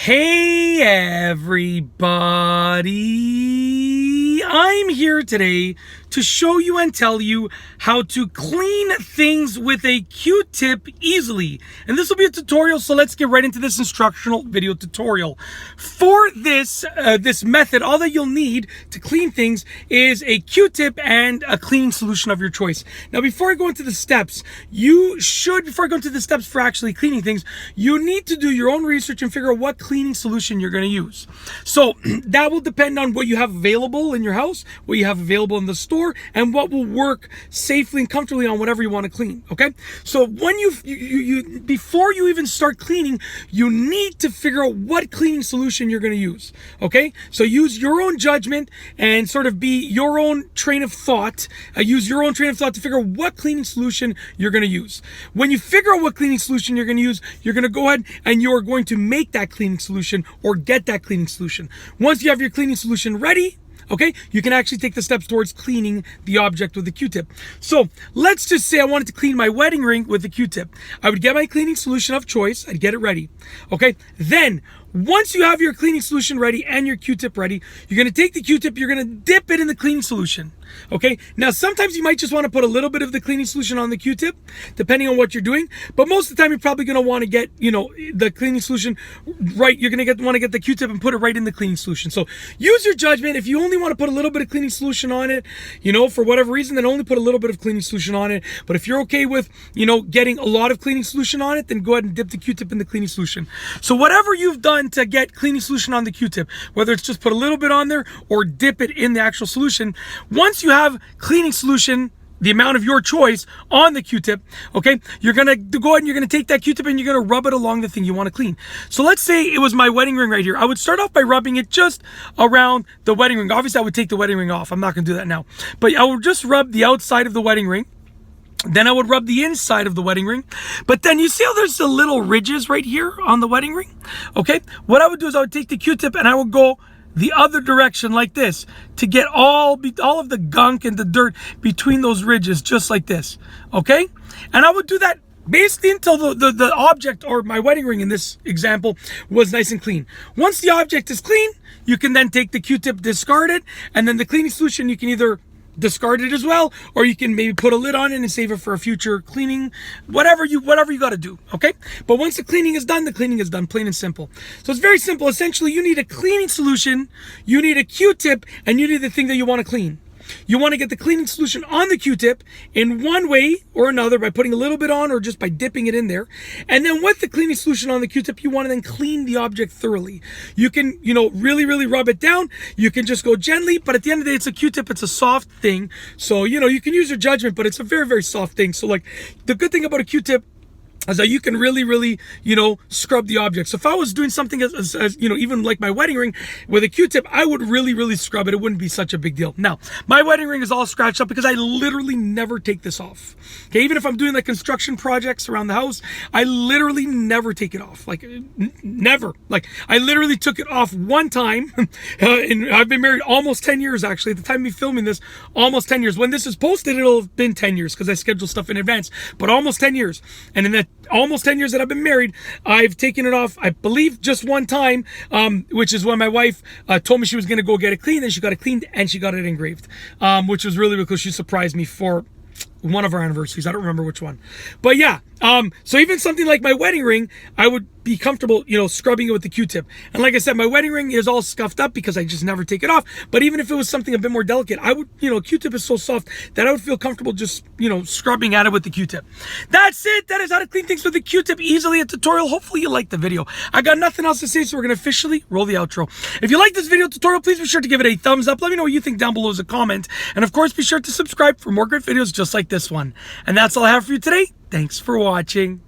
Hey everybody, I'm here today to show you and tell you how to clean things with a Q-tip easily. And this will be a tutorial, so let's get right into this instructional video tutorial. For this method, all that you'll need to clean things is a Q-tip and a cleaning solution of your choice. Now, before I go into the steps, for actually cleaning things, you need to do your own research and figure out what cleaning solution you're going to use. So that will depend on what you have available in your house, what you have available in the store, and what will work safely and comfortably on whatever you want to clean. Okay, so when before you even start cleaning, you need to figure out what cleaning solution you're going to use. Okay, so use your own judgment and sort of be your own train of thought. Use your own train of thought to figure out what cleaning solution you're going to use. When you figure out what cleaning solution you're going to use, you're going to go ahead and you're going to make that cleaning solution or get that cleaning solution. Once you have your cleaning solution ready, okay, you can actually take the steps towards cleaning the object with a Q-tip. So let's just say I wanted to clean my wedding ring with a Q-tip. I would get my cleaning solution of choice. I'd get it ready. Okay, then once you have your cleaning solution ready and your Q-tip ready, you're going to take the Q-tip, you're going to dip it in the cleaning solution. Okay, now sometimes you might just want to put a little bit of the cleaning solution on the Q-tip, depending on what you're doing. But most of the time, you're probably going to want to get, the cleaning solution right. You're going to want to get the Q-tip and put it right in the cleaning solution. So use your judgment. If you only want to put a little bit of cleaning solution on it, for whatever reason, then only put a little bit of cleaning solution on it. But if you're okay with, getting a lot of cleaning solution on it, then go ahead and dip the Q-tip in the cleaning solution. So whatever you've done to get cleaning solution on the Q-tip, whether it's just put a little bit on there or dip it in the actual solution, once you have cleaning solution, the amount of your choice on the Q-tip, okay, you're going to go ahead and you're going to take that Q-tip and you're going to rub it along the thing you want to clean. So let's say it was my wedding ring right here. I would start off by rubbing it just around the wedding ring. Obviously, I would take the wedding ring off. I'm not going to do that now. But I would just rub the outside of the wedding ring. Then I would rub the inside of the wedding ring. But then you see how there's the little ridges right here on the wedding ring? Okay, what I would do is I would take the Q-tip and I would go the other direction like this to get all of the gunk and the dirt between those ridges, just like this. Okay, and I would do that basically until the object, or my wedding ring in this example, was nice and clean. Once the object is clean, you can then take the Q-tip, discard it, and then the cleaning solution, you can either discard it as well, or you can maybe put a lid on it and save it for a future cleaning, whatever you got to do. Okay, but once the cleaning is done, plain and simple. So it's very simple. Essentially, you need a cleaning solution, you need a Q-tip, and you need the thing that you want to clean. You want to get the cleaning solution on the Q-tip in one way or another, by putting a little bit on or just by dipping it in there. And then with the cleaning solution on the Q-tip, you want to then clean the object thoroughly. You can, really, really rub it down. You can just go gently, but at the end of the day, it's a Q-tip. It's a soft thing. So, you can use your judgment, but it's a very, very soft thing. So like, the good thing about a Q-tip is that you can really, really, scrub the object. So if I was doing something as even like my wedding ring with a Q-tip, I would really, really scrub it. It wouldn't be such a big deal. Now, my wedding ring is all scratched up because I literally never take this off. Okay, even if I'm doing like construction projects around the house, I literally never take it off. Like, never. Like, I literally took it off one time. And I've been married almost 10 years, actually. At the time of me filming this, almost 10 years. When this is posted, it'll have been 10 years because I schedule stuff in advance. But almost 10 years. And in that almost 10 years that I've been married, I've taken it off, I believe, just one time, which is when my wife told me she was going to go get it cleaned, and she got it cleaned and she got it engraved, which was really because she surprised me for one of our anniversaries. I don't remember which one, but yeah. So even something like my wedding ring, I would be comfortable, scrubbing it with the Q-tip. And like I said, my wedding ring is all scuffed up because I just never take it off. But even if it was something a bit more delicate, I would, Q-tip is so soft that I would feel comfortable just, scrubbing at it with the Q-tip. That's it. That is how to clean things with the Q-tip easily. A tutorial. Hopefully you liked the video. I got nothing else to say, so we're going to officially roll the outro. If you like this video tutorial, please be sure to give it a thumbs up. Let me know what you think down below as a comment. And of course, be sure to subscribe for more great videos just like this one. And that's all I have for you today. Thanks for watching.